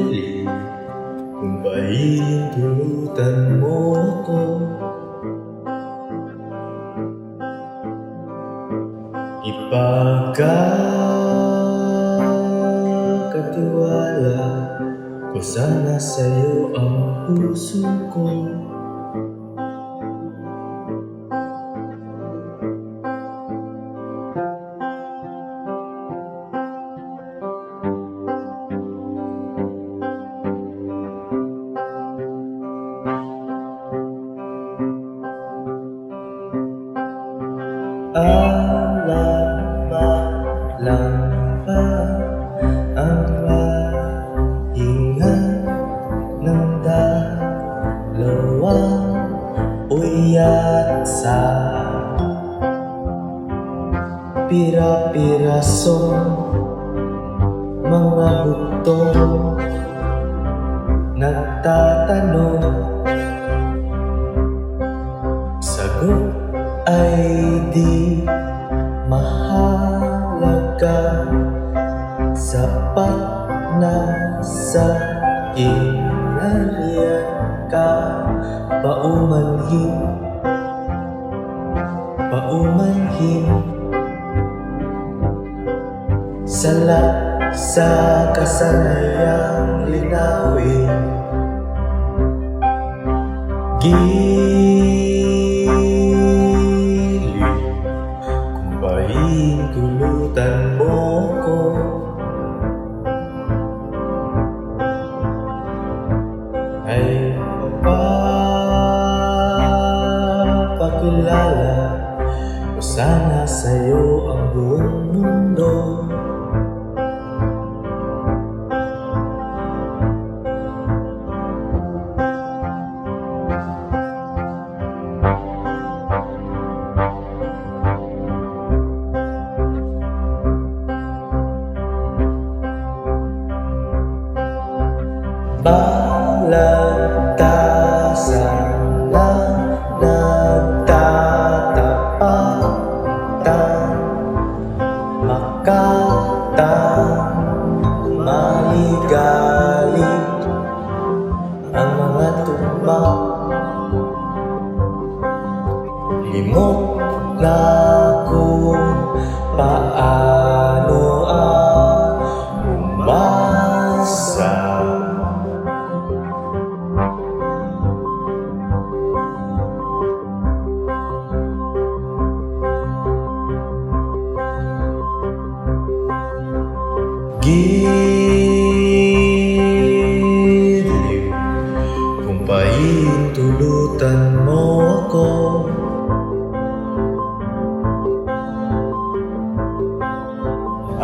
Giliw kung pahintulutan mo ako, ipagkakatiwala ko sana sa'yo ang puso ko. Alamat lang ba ang mahinga ng dalawang uyat sa pira-pirasong mga butong nagtatanong? Sagot ay di mahalaga, sapat na sa kinariyan ka. Paumanhin sala sa kasanayang linawin. Kung pahintulutan mo ko, ay papakilala ko sana sa'yo ang buong mundo. Balagtasan lang nagtatapatan, makatang maligalig ang mga tumbang. Limot na kung paano ang umasa. Giliw kung pahintulutan mo ako,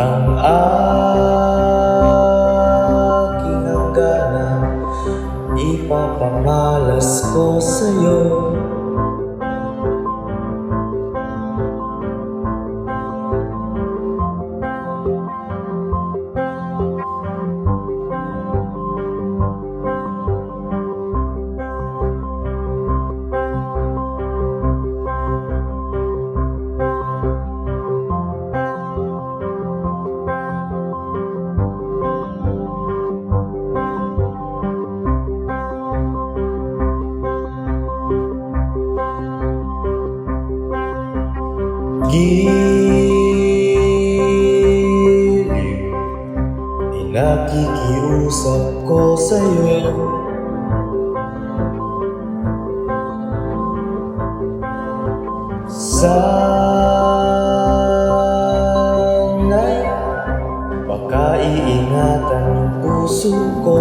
ang aking hangganan ipapamalas ko sa'yo. Giliw, nakikiusap ko sa'yo, sana'y pakaiingatan ng puso ko.